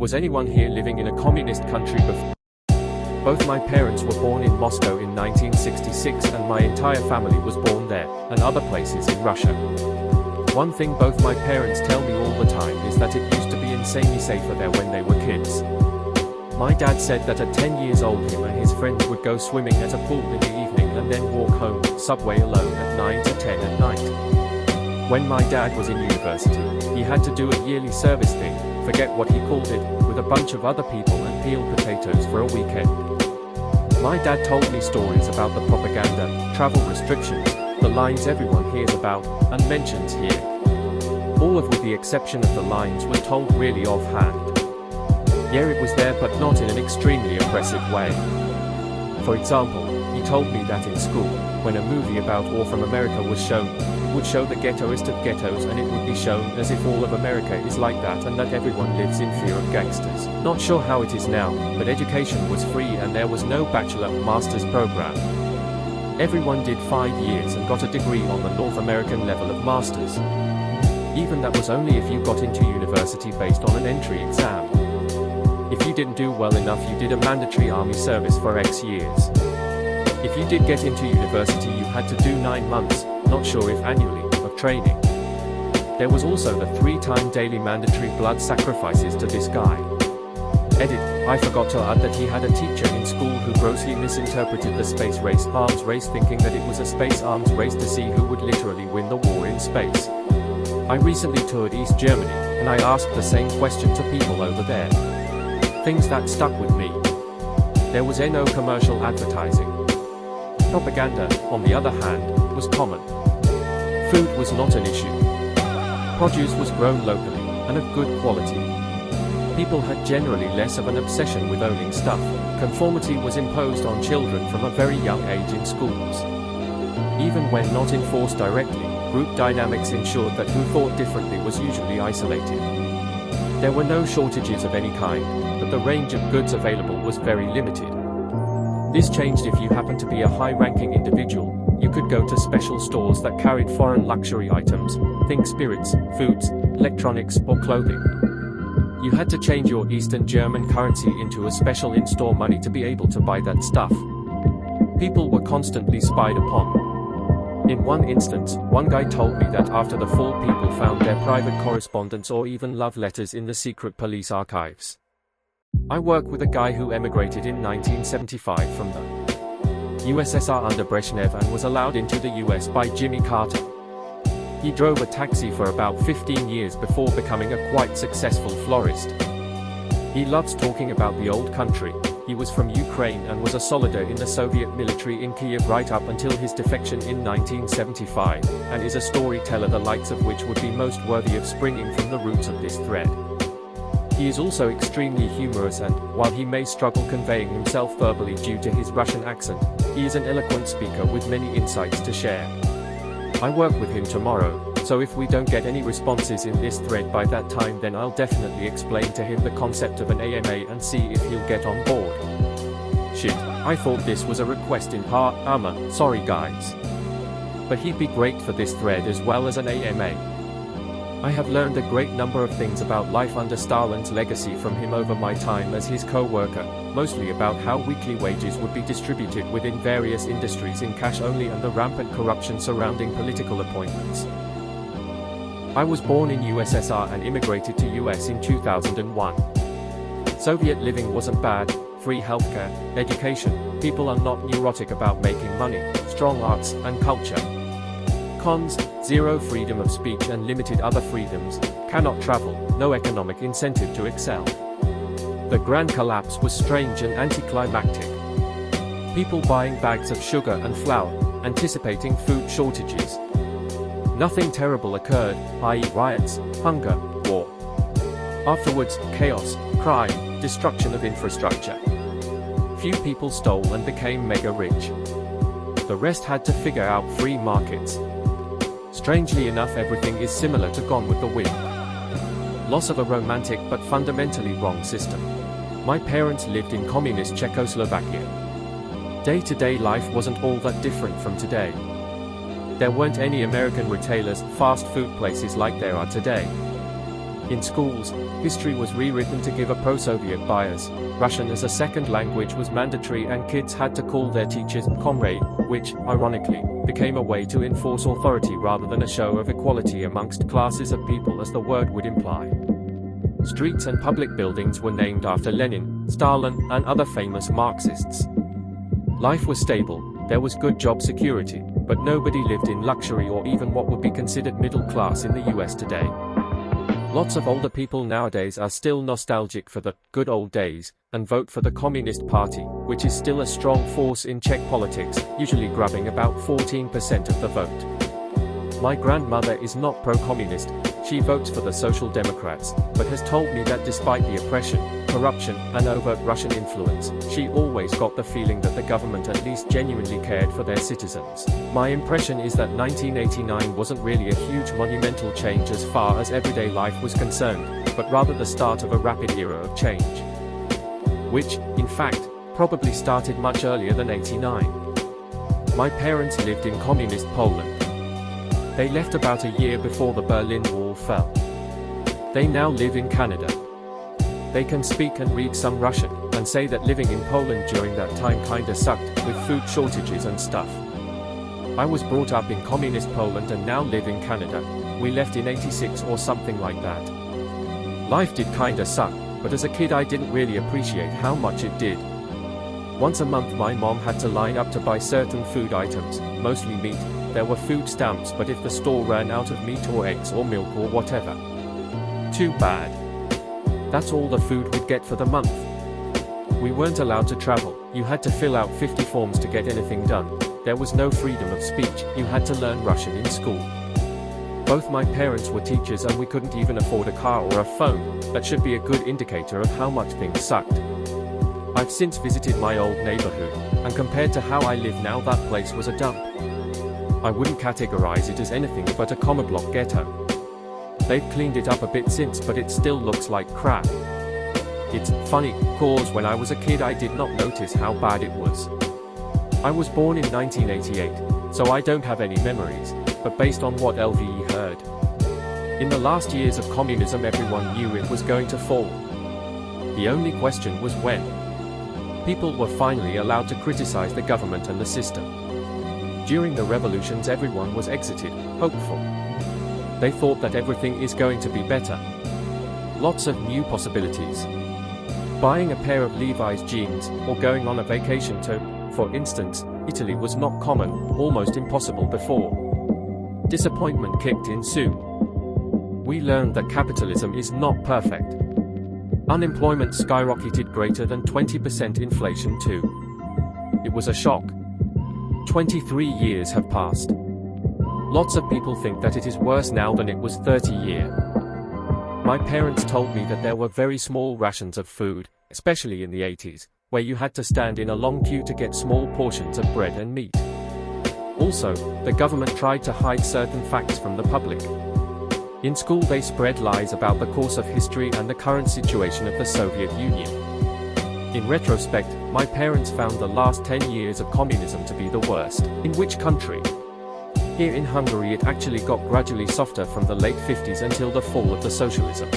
Was anyone here living in a communist country before? Both my parents were born in Moscow in 1966 and my entire family was born there, and other places in Russia. One thing both my parents tell me all the time is that it used to be insanely safer there when they were kids. My dad said that at 10 years old him and his friends would go swimming at a pool in the evening and then walk home, subway alone at 9 to 10 at night. When my dad was in university, he had to do a yearly service thing, forget what he called it, with a bunch of other people and peel potatoes for a weekend. My dad told me stories about the propaganda, travel restrictions, the lines everyone hears about, and mentions here. All of with the exception of the lines were told really offhand. Yeah, it was there but not in an extremely oppressive way. For example, he told me that in school, when a movie about war from America was shown, it would show the ghettoest of ghettos and it would be shown as if all of America is like that and that everyone lives in fear of gangsters. Not sure how it is now, but education was free and there was no bachelor or master's program. Everyone did 5 years and got a degree on the North American level of masters. Even that was only if you got into university based on an entry exam. If you didn't do well enough you did a mandatory army service for X years. If you did get into university you had to do 9 months, not sure if annually, of training. There was also the 3-time daily mandatory blood sacrifices to this guy. Edit, I forgot to add that he had a teacher in school who grossly misinterpreted the space race arms race thinking that it was a space arms race to see who would literally win the war in space. I recently toured East Germany, and I asked the same question to people over there. Things that stuck with me. There was no commercial advertising. Propaganda, on the other hand, was common. Food was not an issue. Produce was grown locally, and of good quality. People had generally less of an obsession with owning stuff. Conformity was imposed on children from a very young age in schools. Even when not enforced directly, group dynamics ensured that who thought differently was usually isolated. There were no shortages of any kind, but the range of goods available was very limited. This changed if you happened to be a high-ranking individual. You could go to special stores that carried foreign luxury items, think spirits, foods, electronics, or clothing. You had to change your Eastern German currency into a special in-store money to be able to buy that stuff. People were constantly spied upon. In one instance, one guy told me that after the fall people found their private correspondence or even love letters in the secret police archives. I work with a guy who emigrated in 1975 from the USSR under Brezhnev and was allowed into the US by Jimmy Carter. He drove a taxi for about 15 years before becoming a quite successful florist. He loves talking about the old country. He was from Ukraine and was a soldier in the Soviet military in Kiev right up until his defection in 1975, and is a storyteller the likes of which would be most worthy of springing from the roots of this thread. He is also extremely humorous and, while he may struggle conveying himself verbally due to his Russian accent, he is an eloquent speaker with many insights to share. I work with him tomorrow, so if we don't get any responses in this thread by that time then I'll definitely explain to him the concept of an AMA and see if he'll get on board. Shit, I thought this was a request in part, sorry guys. But he'd be great for this thread as well as an AMA. I have learned a great number of things about life under Stalin's legacy from him over my time as his co-worker, mostly about how weekly wages would be distributed within various industries in cash only and the rampant corruption surrounding political appointments. I was born in USSR and immigrated to US in 2001. Soviet living wasn't bad, free healthcare, education, people are not neurotic about making money, strong arts and culture. Cons, zero freedom of speech and limited other freedoms, cannot travel, no economic incentive to excel. The grand collapse was strange and anticlimactic. People buying bags of sugar and flour, anticipating food shortages. Nothing terrible occurred, i.e. riots, hunger, war. Afterwards, chaos, crime, destruction of infrastructure. Few people stole and became mega rich. The rest had to figure out free markets. Strangely enough everything is similar to Gone with the Wind. Loss of a romantic but fundamentally wrong system. My parents lived in communist Czechoslovakia. Day-to-day life wasn't all that different from today. There weren't any American retailers, fast food places like there are today. In schools, history was rewritten to give a pro-Soviet bias. Russian as a second language was mandatory and kids had to call their teachers comrade, which, ironically, became a way to enforce authority rather than a show of equality amongst classes of people as the word would imply. Streets and public buildings were named after Lenin, Stalin, and other famous Marxists. Life was stable, there was good job security, but nobody lived in luxury or even what would be considered middle class in the US today. Lots of older people nowadays are still nostalgic for the good old days and vote for the Communist Party, which is still a strong force in Czech politics, usually grabbing about 14% of the vote. My grandmother is not pro-communist, she votes for the Social Democrats, but has told me that despite the oppression, corruption, and overt Russian influence, she always got the feeling that the government at least genuinely cared for their citizens. My impression is that 1989 wasn't really a huge monumental change as far as everyday life was concerned, but rather the start of a rapid era of change. Which, in fact, probably started much earlier than '89. My parents lived in communist Poland. They left about a year before the Berlin Wall fell. They now live in Canada. They can speak and read some Russian, and say that living in Poland during that time kinda sucked, with food shortages and stuff. I was brought up in communist Poland and now live in Canada. We left in '86 or something like that. Life did kinda suck, but as a kid I didn't really appreciate how much it did. Once a month my mom had to line up to buy certain food items, mostly meat. There were food stamps, but if the store ran out of meat or eggs or milk or whatever, too bad. That's all the food we'd get for the month. We weren't allowed to travel, you had to fill out 50 forms to get anything done. There was no freedom of speech, you had to learn Russian in school. Both my parents were teachers and we couldn't even afford a car or a phone. That should be a good indicator of how much things sucked. I've since visited my old neighborhood, and compared to how I live now, that place was a dump. I wouldn't categorize it as anything but a comma block ghetto. They've cleaned it up a bit since, but it still looks like crap. It's funny, cause when I was a kid I did not notice how bad it was. I was born in 1988, so I don't have any memories, but based on what LVE heard. In the last years of communism everyone knew it was going to fall. The only question was when. People were finally allowed to criticize the government and the system. During the revolutions everyone was exited, hopeful. They thought that everything is going to be better. Lots of new possibilities. Buying a pair of Levi's jeans, or going on a vacation to, for instance, Italy was not common, almost impossible before. Disappointment kicked in soon. We learned that capitalism is not perfect. Unemployment skyrocketed, greater than 20% inflation too. It was a shock. 23 years have passed. Lots of people think that it is worse now than it was 30 years. My parents told me that there were very small rations of food, especially in the 80s, where you had to stand in a long queue to get small portions of bread and meat. Also, the government tried to hide certain facts from the public. In school they spread lies about the course of history and the current situation of the Soviet Union. In retrospect, my parents found the last 10 years of communism to be the worst. In which country? Here in Hungary it actually got gradually softer from the late 50s until the fall of the socialism.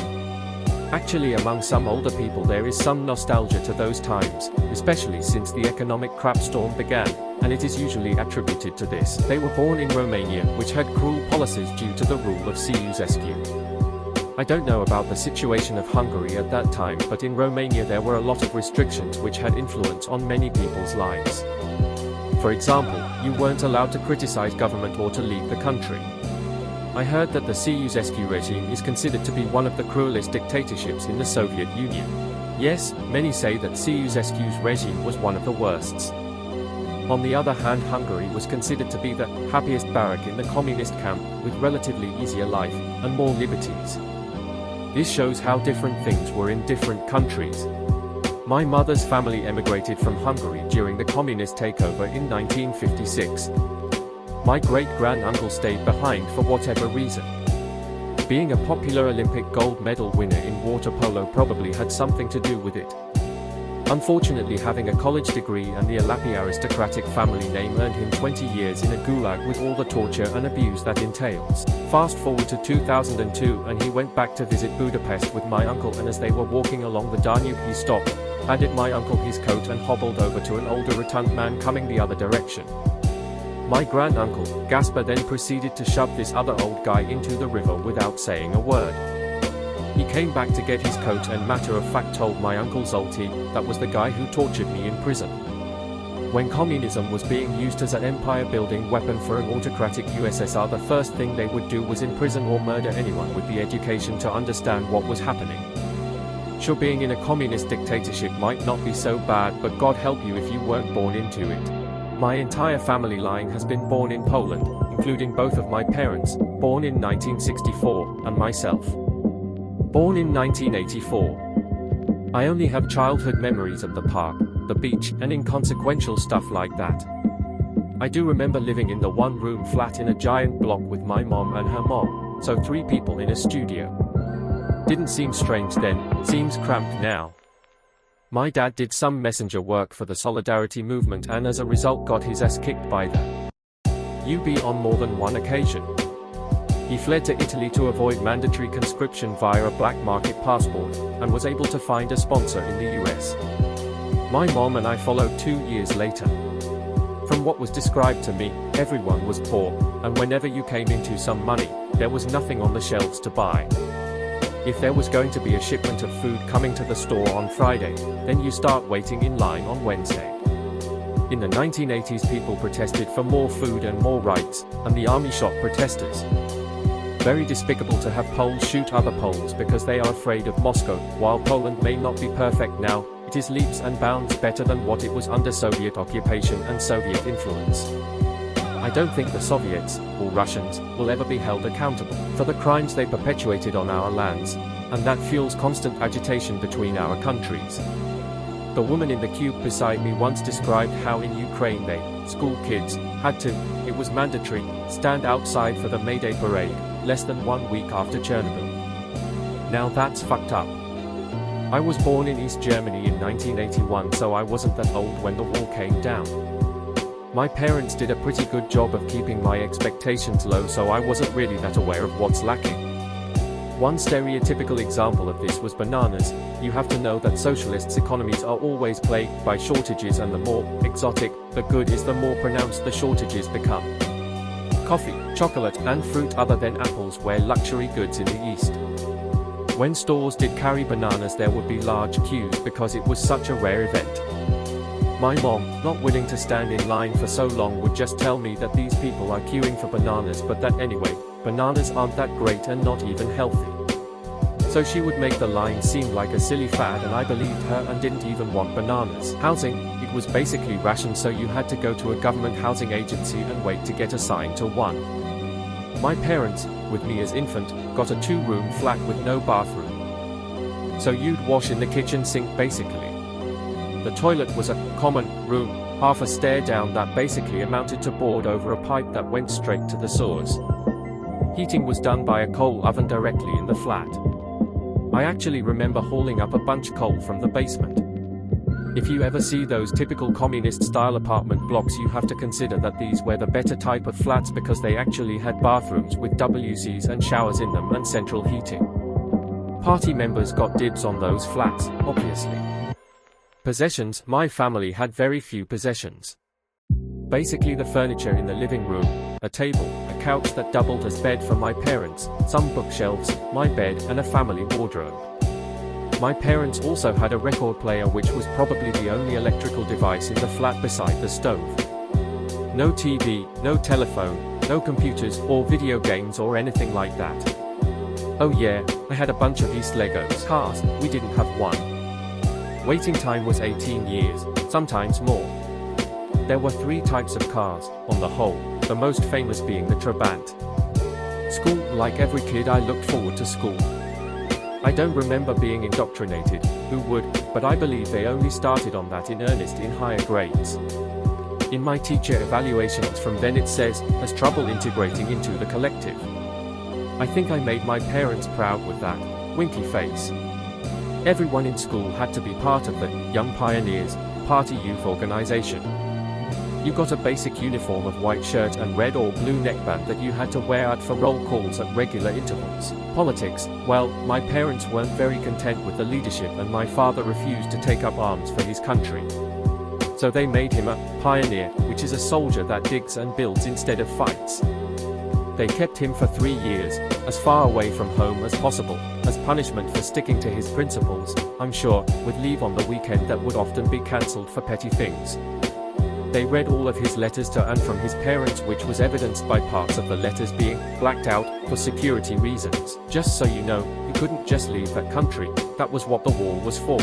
Actually among some older people there is some nostalgia to those times, especially since the economic crapstorm began, and it is usually attributed to this. They were born in Romania, which had cruel policies due to the rule of Ceausescu. I don't know about the situation of Hungary at that time, but in Romania there were a lot of restrictions which had influence on many people's lives. For example, you weren't allowed to criticize government or to leave the country. I heard that the Ceausescu regime is considered to be one of the cruelest dictatorships in the Soviet Union. Yes, many say that Ceausescu's regime was one of the worst. On the other hand, Hungary was considered to be the happiest barrack in the communist camp, with relatively easier life and more liberties. This shows how different things were in different countries. My mother's family emigrated from Hungary during the communist takeover in 1956. My great-granduncle stayed behind for whatever reason. Being a popular Olympic gold medal winner in water polo probably had something to do with it. Unfortunately, having a college degree and the Alapi aristocratic family name earned him 20 years in a gulag with all the torture and abuse that entails. Fast forward to 2002 and he went back to visit Budapest with my uncle, and as they were walking along the Danube he stopped, handed my uncle his coat and hobbled over to an older rotund man coming the other direction. My grand-uncle, Gaspar, then proceeded to shove this other old guy into the river without saying a word. He came back to get his coat and matter-of-fact told my uncle Zolty, that was the guy who tortured me in prison. When communism was being used as an empire-building weapon for an autocratic USSR, the first thing they would do was imprison or murder anyone with the education to understand what was happening. Sure, being in a communist dictatorship might not be so bad, but God help you if you weren't born into it. My entire family line has been born in Poland, including both of my parents, born in 1964, and myself, born in 1984. I only have childhood memories of the park, the beach, and inconsequential stuff like that. I do remember living in the one-room flat in a giant block with my mom and her mom, so 3 people in a studio. Didn't seem strange then, seems cramped now. My dad did some messenger work for the Solidarity movement and as a result got his ass kicked by the UB on more than one occasion. He fled to Italy to avoid mandatory conscription via a black market passport, and was able to find a sponsor in the US. My mom and I followed 2 years later. From what was described to me, everyone was poor, and whenever you came into some money, there was nothing on the shelves to buy. If there was going to be a shipment of food coming to the store on Friday, then you start waiting in line on Wednesday. In the 1980s, people protested for more food and more rights, and the army shot protesters. Very despicable to have Poles shoot other Poles because they are afraid of Moscow. While Poland may not be perfect now, it is leaps and bounds better than what it was under Soviet occupation and Soviet influence. I don't think the Soviets, or Russians, will ever be held accountable for the crimes they perpetuated on our lands, and that fuels constant agitation between our countries. The woman in the cube beside me once described how in Ukraine they, school kids, had to, it was mandatory, stand outside for the May Day parade, less than 1 week after Chernobyl. Now that's fucked up. I was born in East Germany in 1981, so I wasn't that old when the wall came down. My parents did a pretty good job of keeping my expectations low, so I wasn't really that aware of what's lacking. One stereotypical example of this was bananas. You have to know that socialists' economies are always plagued by shortages, and the more exotic the good is, the more pronounced the shortages become. Coffee, chocolate, and fruit other than apples were luxury goods in the East. When stores did carry bananas, there would be large queues because it was such a rare event. My mom, not willing to stand in line for so long, would just tell me that these people are queuing for bananas, but that anyway, bananas aren't that great and not even healthy. So she would make the line seem like a silly fad, and I believed her and didn't even want bananas. Housing, it was basically rationed, so you had to go to a government housing agency and wait to get assigned to one. My parents, with me as infant, got a 2-room flat with no bathroom. So you'd wash in the kitchen sink basically. The toilet was a common room, half a stair down, that basically amounted to board over a pipe that went straight to the sewers. Heating was done by a coal oven directly in the flat. I actually remember hauling up a bunch of coal from the basement. If you ever see those typical communist-style apartment blocks, you have to consider that these were the better type of flats because they actually had bathrooms with WCs and showers in them and central heating. Party members got dibs on those flats, obviously. Possessions, my family had very few possessions. Basically the furniture in the living room, a table, a couch that doubled as bed for my parents, some bookshelves, my bed, and a family wardrobe. My parents also had a record player, which was probably the only electrical device in the flat beside the stove. No TV, no telephone, no computers or video games or anything like that. Oh yeah, I had a bunch of East Legos cars, we didn't have one. Waiting time was 18 years, sometimes more. There were 3 types of cars, on the whole, the most famous being the Trabant. School, like every kid, I looked forward to school. I don't remember being indoctrinated, who would, but I believe they only started on that in earnest in higher grades. In my teacher evaluations from then it says, has trouble integrating into the collective. I think I made my parents proud with that winky face. Everyone in school had to be part of the Young Pioneers Party Youth Organization. You got a basic uniform of white shirt and red or blue neckband that you had to wear out for roll calls at regular intervals. Politics, well, my parents weren't very content with the leadership and my father refused to take up arms for his country. So they made him a pioneer, which is a soldier that digs and builds instead of fights. They kept him for 3 years, as far away from home as possible, as punishment for sticking to his principles, I'm sure, with leave on the weekend that would often be cancelled for petty things. They read all of his letters to and from his parents, which was evidenced by parts of the letters being blacked out for security reasons. Just so you know, you couldn't just leave that country, that was what the war was for.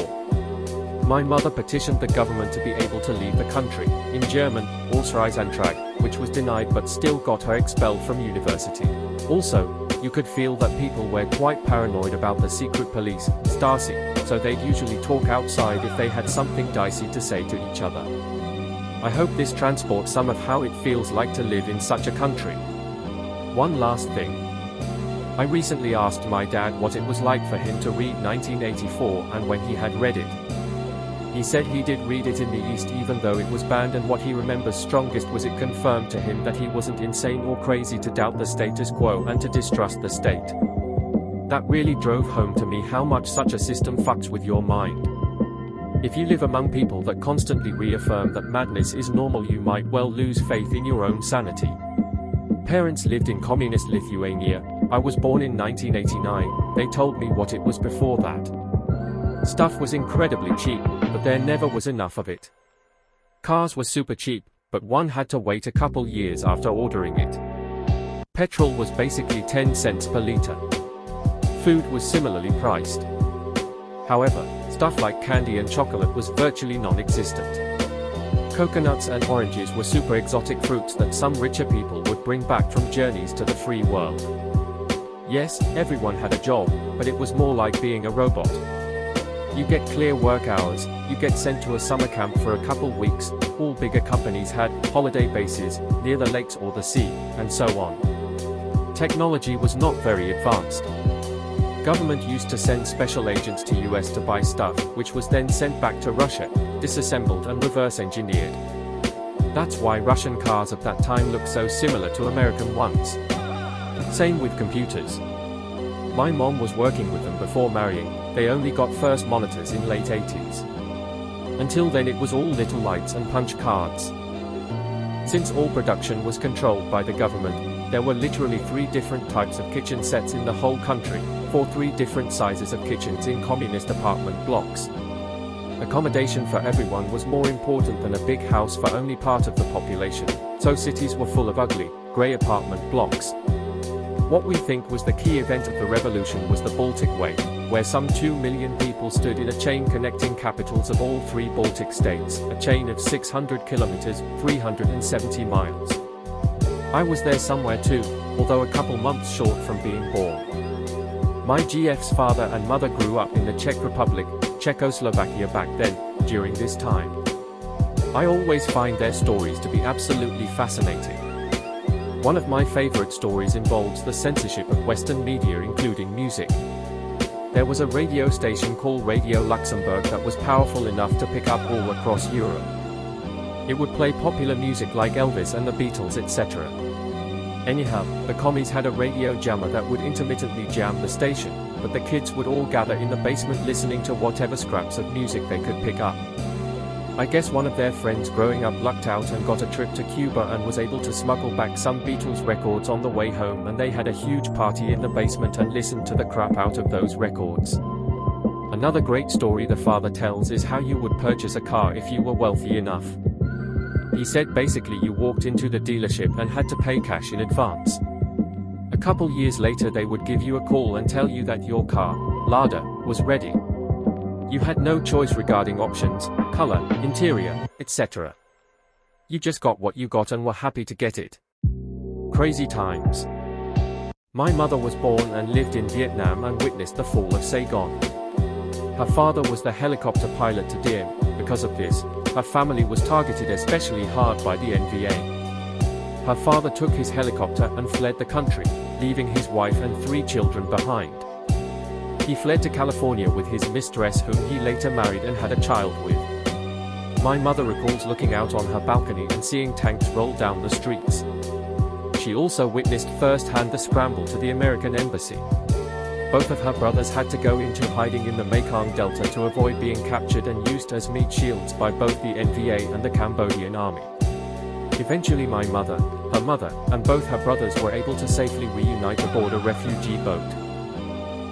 My mother petitioned the government to be able to leave the country, in German, Ausreiseantrag, which was denied but still got her expelled from university. Also, you could feel that people were quite paranoid about the secret police, Stasi, so they'd usually talk outside if they had something dicey to say to each other. I hope this transports some of how it feels like to live in such a country. One last thing. I recently asked my dad what it was like for him to read 1984 and when he had read it. He said he did read it in the East even though it was banned, and what he remembers strongest was it confirmed to him that he wasn't insane or crazy to doubt the status quo and to distrust the state. That really drove home to me how much such a system fucks with your mind. If you live among people that constantly reaffirm that madness is normal, you might well lose faith in your own sanity. Parents lived in communist Lithuania. I was born in 1989. They told me what it was before that. Stuff was incredibly cheap, but there never was enough of it. Cars were super cheap, but one had to wait a couple years after ordering it. Petrol was basically 10 cents per liter. Food was similarly priced. However, stuff like candy and chocolate was virtually non-existent. Coconuts and oranges were super exotic fruits that some richer people would bring back from journeys to the free world. Yes, everyone had a job, but it was more like being a robot. You get clear work hours, you get sent to a summer camp for a couple weeks, all bigger companies had holiday bases near the lakes or the sea, and so on. Technology was not very advanced. Government used to send special agents to US to buy stuff, which was then sent back to Russia, disassembled and reverse-engineered. That's why Russian cars at that time looked so similar to American ones. Same with computers. My mom was working with them before marrying. They only got first monitors in late 80s. Until then it was all little lights and punch cards. Since all production was controlled by the government, there were literally 3 different types of kitchen sets in the whole country, for 3 different sizes of kitchens in communist apartment blocks. Accommodation for everyone was more important than a big house for only part of the population, so cities were full of ugly, grey apartment blocks. What we think was the key event of the revolution was the Baltic Way, where some 2 million people stood in a chain connecting capitals of all 3 Baltic states, a chain of 600 kilometers, 370 miles. I was there somewhere too, although a couple months short from being born. My GF's father and mother grew up in the Czech Republic, Czechoslovakia back then, during this time. I always find their stories to be absolutely fascinating. One of my favorite stories involves the censorship of Western media, including music. There was a radio station called Radio Luxembourg that was powerful enough to pick up all across Europe. It would play popular music like Elvis and the Beatles, etc. Anyhow, the commies had a radio jammer that would intermittently jam the station, but the kids would all gather in the basement listening to whatever scraps of music they could pick up. I guess one of their friends growing up lucked out and got a trip to Cuba and was able to smuggle back some Beatles records on the way home, and they had a huge party in the basement and listened to the crap out of those records. Another great story the father tells is how you would purchase a car if you were wealthy enough. He said basically you walked into the dealership and had to pay cash in advance. A couple years later they would give you a call and tell you that your car, Lada, was ready. You had no choice regarding options, color, interior, etc. You just got what you got and were happy to get it. Crazy times. My mother was born and lived in Vietnam and witnessed the fall of Saigon. Her father was the helicopter pilot to Diem. Because of this, her family was targeted especially hard by the NVA. Her father took his helicopter and fled the country, leaving his wife and 3 children behind. He fled to California with his mistress, whom he later married and had a child with. My mother recalls looking out on her balcony and seeing tanks roll down the streets. She also witnessed firsthand the scramble to the American embassy. Both of her brothers had to go into hiding in the Mekong Delta to avoid being captured and used as meat shields by both the NVA and the Cambodian army. Eventually my mother, her mother, and both her brothers were able to safely reunite aboard a refugee boat.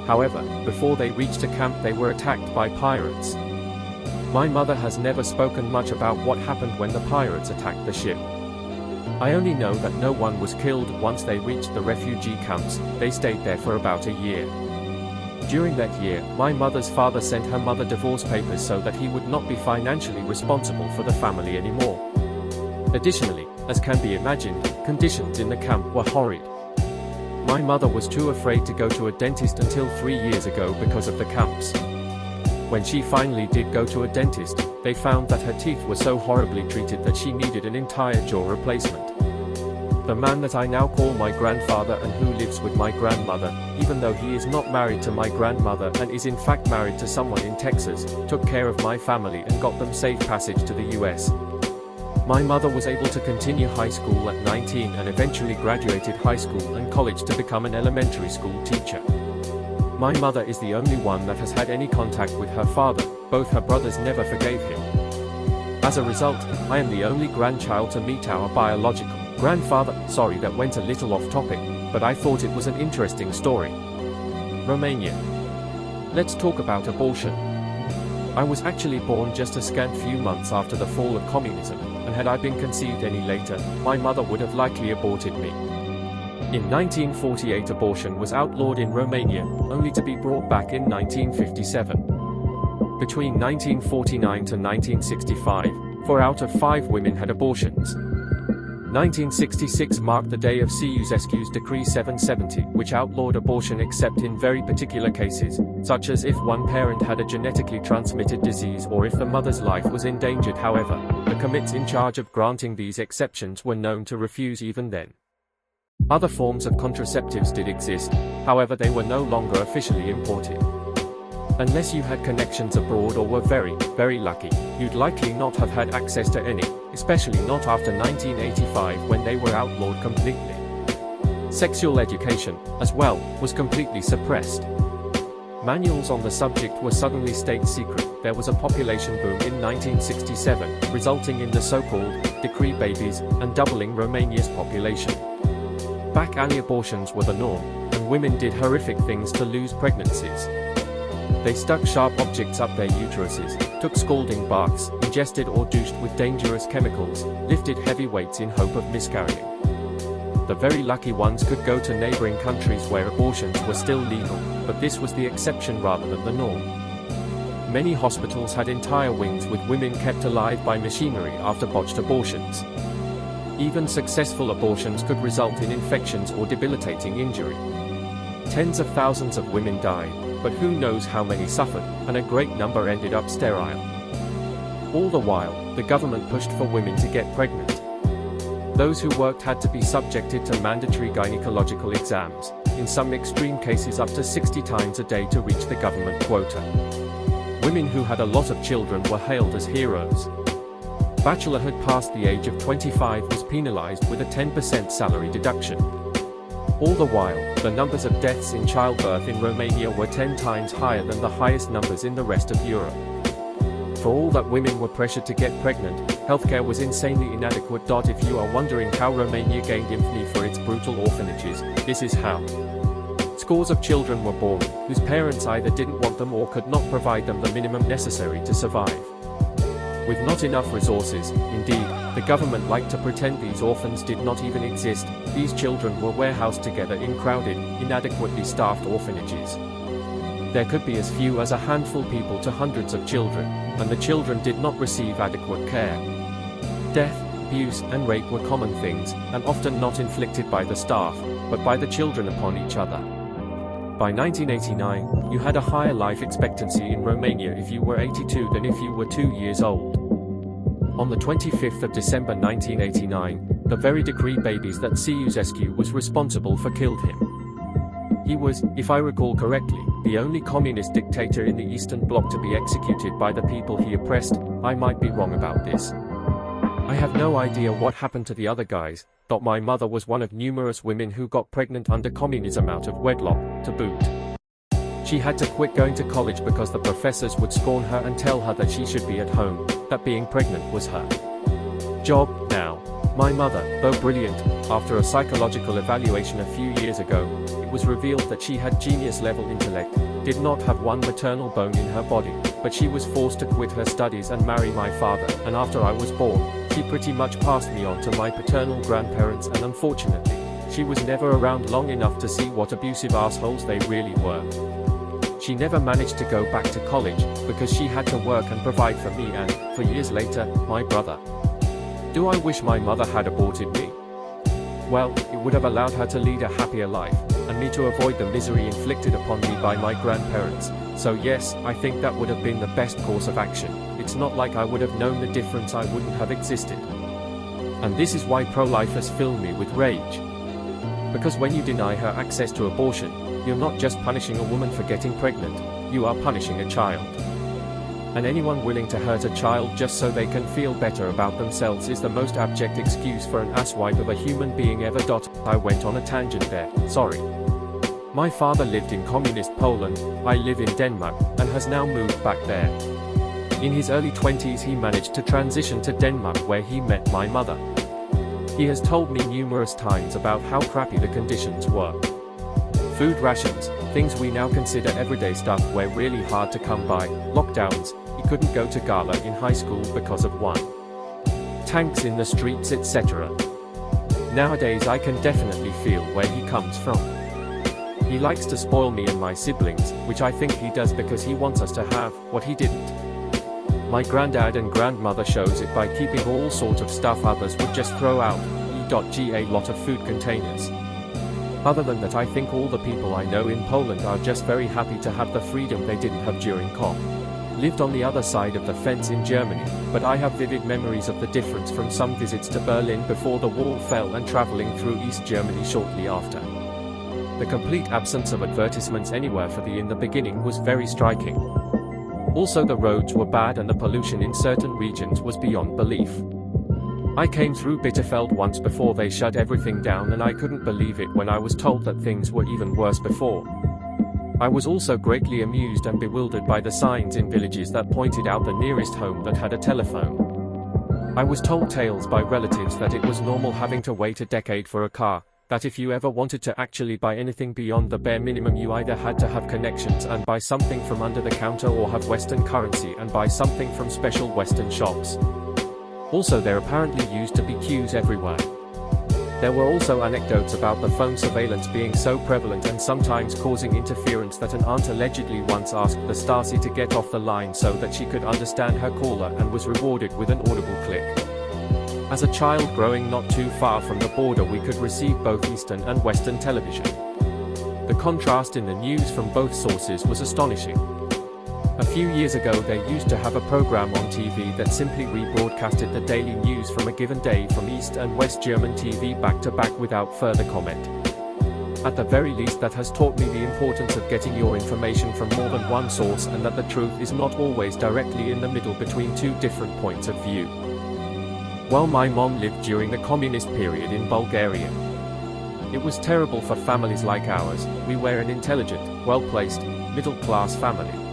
However, before they reached a camp they were attacked by pirates. My mother has never spoken much about what happened when the pirates attacked the ship. I only know that no one was killed once they reached the refugee camps. They stayed there for about a year. During that year, my mother's father sent her mother divorce papers so that he would not be financially responsible for the family anymore. Additionally, as can be imagined, conditions in the camp were horrid. My mother was too afraid to go to a dentist until 3 years ago because of the camps. When she finally did go to a dentist, they found that her teeth were so horribly treated that she needed an entire jaw replacement. The man that I now call my grandfather and who lives with my grandmother, even though he is not married to my grandmother and is in fact married to someone in Texas, took care of my family and got them safe passage to the US. My mother was able to continue high school at 19 and eventually graduated high school and college to become an elementary school teacher. My mother is the only one that has had any contact with her father. Both her brothers never forgave him. As a result, I am the only grandchild to meet our biological grandfather. Sorry, that went a little off topic, but I thought it was an interesting story. Romania. Let's talk about abortion. I was actually born just a scant few months after the fall of communism, and had I been conceived any later, my mother would have likely aborted me. In 1948 abortion was outlawed in Romania, only to be brought back in 1957. Between 1949 to 1965, 4 out of 5 women had abortions. 1966 marked the day of Ceausescu's Decree 770, which outlawed abortion except in very particular cases, such as if one parent had a genetically transmitted disease or if the mother's life was endangered. However, the committees in charge of granting these exceptions were known to refuse even then. Other forms of contraceptives did exist, however they were no longer officially imported. Unless you had connections abroad or were very, very lucky, you'd likely not have had access to any, especially not after 1985 when they were outlawed completely. Sexual education, as well, was completely suppressed. Manuals on the subject were suddenly state secret. There was a population boom in 1967, resulting in the so-called decree babies and doubling Romania's population. Back alley abortions were the norm, and women did horrific things to lose pregnancies. They stuck sharp objects up their uteruses, took scalding baths, ingested or douched with dangerous chemicals, lifted heavy weights in hope of miscarrying. The very lucky ones could go to neighboring countries where abortions were still legal, but this was the exception rather than the norm. Many hospitals had entire wings with women kept alive by machinery after botched abortions. Even successful abortions could result in infections or debilitating injury. Tens of thousands of women died, but who knows how many suffered, and a great number ended up sterile. All the while, the government pushed for women to get pregnant. Those who worked had to be subjected to mandatory gynecological exams, in some extreme cases up to 60 times a day to reach the government quota. Women who had a lot of children were hailed as heroes. Bachelorhood past the age of 25 was penalized with a 10% salary deduction. All the while, the numbers of deaths in childbirth in Romania were 10 times higher than the highest numbers in the rest of Europe. For all that women were pressured to get pregnant, healthcare was insanely inadequate. If you are wondering how Romania gained infamy for its brutal orphanages, this is how. Scores of children were born, whose parents either didn't want them or could not provide them the minimum necessary to survive. With not enough resources, indeed, the government liked to pretend these orphans did not even exist. These children were warehoused together in crowded, inadequately staffed orphanages. There could be as few as a handful of people to hundreds of children, and the children did not receive adequate care. Death, abuse, and rape were common things, and often not inflicted by the staff, but by the children upon each other. By 1989, you had a higher life expectancy in Romania if you were 82 than if you were 2 years old. On the 25th of December 1989, the very decree babies that Ceausescu was responsible for killed him. He was, if I recall correctly, the only communist dictator in the Eastern Bloc to be executed by the people he oppressed. I might be wrong about this. I have no idea what happened to the other guys. My mother was one of numerous women who got pregnant under communism out of wedlock, to boot. She had to quit going to college because the professors would scorn her and tell her that she should be at home, that being pregnant was her job. Now, my mother, though brilliant, after a psychological evaluation a few years ago, it was revealed that she had genius-level intellect, did not have one maternal bone in her body, but she was forced to quit her studies and marry my father, and after I was born, she pretty much passed me on to my paternal grandparents, and unfortunately, she was never around long enough to see what abusive assholes they really were. She never managed to go back to college, because she had to work and provide for me and, for years later, my brother. Do I wish my mother had aborted me? Well, it would have allowed her to lead a happier life, and me to avoid the misery inflicted upon me by my grandparents. So yes, I think that would have been the best course of action. It's not like I would have known the difference, I wouldn't have existed. And this is why pro-lifers fill me with rage. Because when you deny her access to abortion, you're not just punishing a woman for getting pregnant, you are punishing a child. And anyone willing to hurt a child just so they can feel better about themselves is the most abject excuse for an asswipe of a human being ever. I went on a tangent there, sorry. My father lived in communist Poland, I live in Denmark, and has now moved back there. In his early 20s he managed to transition to Denmark where he met my mother. He has told me numerous times about how crappy the conditions were. Food rations, things we now consider everyday stuff, were really hard to come by, lockdowns, he couldn't go to gala in high school because of one. Tanks in the streets, etc. Nowadays I can definitely feel where he comes from. He likes to spoil me and my siblings, which I think he does because he wants us to have what he didn't. My granddad and grandmother shows it by keeping all sorts of stuff others would just throw out, a lot of food containers. Other than that, I think all the people I know in Poland are just very happy to have the freedom they didn't have during COP. Lived on the other side of the fence in Germany, but I have vivid memories of the difference from some visits to Berlin before the wall fell and traveling through East Germany shortly after. The complete absence of advertisements anywhere for in the beginning was very striking. Also, the roads were bad and the pollution in certain regions was beyond belief. I came through Bitterfeld once before they shut everything down, and I couldn't believe it when I was told that things were even worse before. I was also greatly amused and bewildered by the signs in villages that pointed out the nearest home that had a telephone. I was told tales by relatives that it was normal having to wait a decade for a car, that if you ever wanted to actually buy anything beyond the bare minimum you either had to have connections and buy something from under the counter or have Western currency and buy something from special Western shops. Also, there apparently used to be queues everywhere. There were also anecdotes about the phone surveillance being so prevalent and sometimes causing interference that an aunt allegedly once asked the Stasi to get off the line so that she could understand her caller and was rewarded with an audible click. As a child growing not too far from the border, we could receive both Eastern and Western television. The contrast in the news from both sources was astonishing. A few years ago they used to have a program on TV that simply rebroadcasted the daily news from a given day from East and West German TV back to back without further comment. At the very least, that has taught me the importance of getting your information from more than one source, and that the truth is not always directly in the middle between two different points of view. While my mom lived during the communist period in Bulgaria, it was terrible for families like ours. We were an intelligent, well-placed, middle-class family.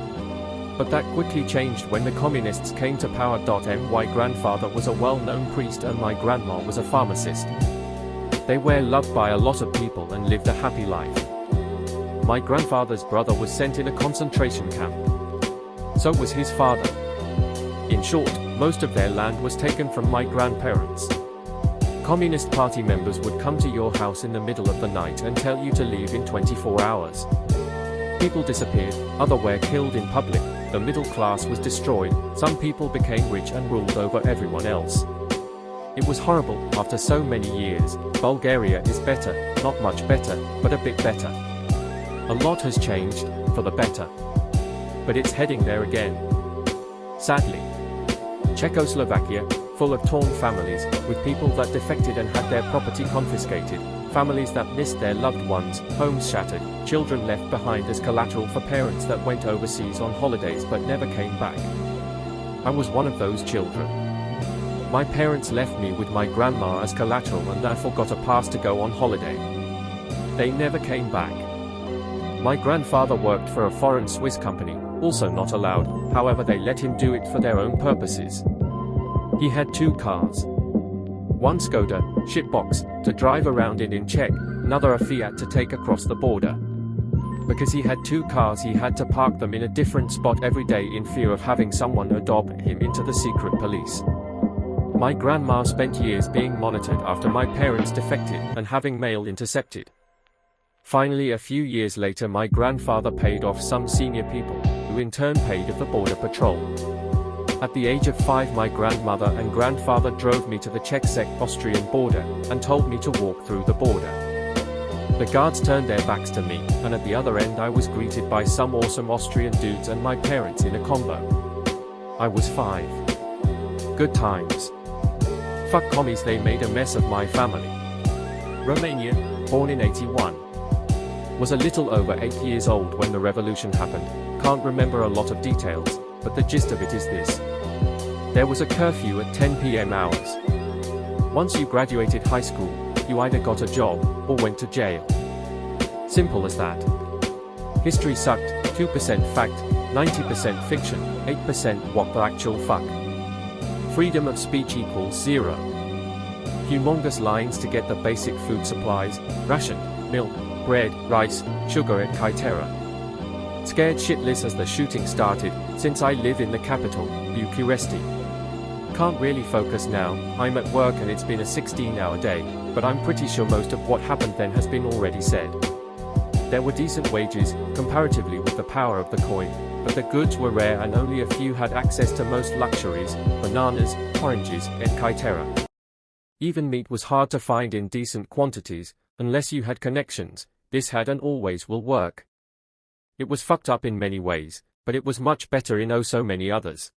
But that quickly changed when the communists came to power. My grandfather was a well-known priest and my grandma was a pharmacist. They were loved by a lot of people and lived a happy life. My grandfather's brother was sent in a concentration camp. So was his father. In short, most of their land was taken from my grandparents. Communist Party members would come to your house in the middle of the night and tell you to leave in 24 hours. People disappeared, others were killed in public, the middle class was destroyed, some people became rich and ruled over everyone else. It was horrible. After so many years, Bulgaria is better, not much better, but a bit better. A lot has changed, for the better. But it's heading there again. Sadly. Czechoslovakia, full of torn families, with people that defected and had their property confiscated, Families that missed their loved ones, homes shattered, children left behind as collateral for parents that went overseas on holidays but never came back. I was one of those children. My parents left me with my grandma as collateral and I forgot a pass to go on holiday. They never came back. My grandfather worked for a foreign Swiss company, also not allowed, however they let him do it for their own purposes. He had 2 cars. One Skoda, shitbox, to drive around in Czech, another a Fiat to take across the border. Because he had 2 cars he had to park them in a different spot every day in fear of having someone adopt him into the secret police. My grandma spent years being monitored after my parents defected and having mail intercepted. Finally, a few years later, my grandfather paid off some senior people, who in turn paid off the border patrol. At the age of 5, my grandmother and grandfather drove me to the Czech-Austrian border, and told me to walk through the border. The guards turned their backs to me, and at the other end I was greeted by some awesome Austrian dudes and my parents in a combo. I was 5. Good times. Fuck commies, they made a mess of my family. Romania, born in 81. Was a little over 8 years old when the revolution happened. Can't remember a lot of details, but the gist of it is this. There was a curfew at 10 p.m. hours. Once you graduated high school, you either got a job, or went to jail. Simple as that. History sucked, 2% fact, 90% fiction, 8% what the actual fuck. Freedom of speech equals 0. Humongous lines to get the basic food supplies, ration, milk, bread, rice, sugar at Kaitera. Scared shitless as the shooting started, since I live in the capital, Bucharest. Can't really focus now, I'm at work and it's been a 16-hour day, but I'm pretty sure most of what happened then has been already said. There were decent wages, comparatively with the power of the coin, but the goods were rare and only a few had access to most luxuries, bananas, oranges, etc. Even meat was hard to find in decent quantities, unless you had connections. This had and always will work. It was fucked up in many ways, but it was much better in oh so many others.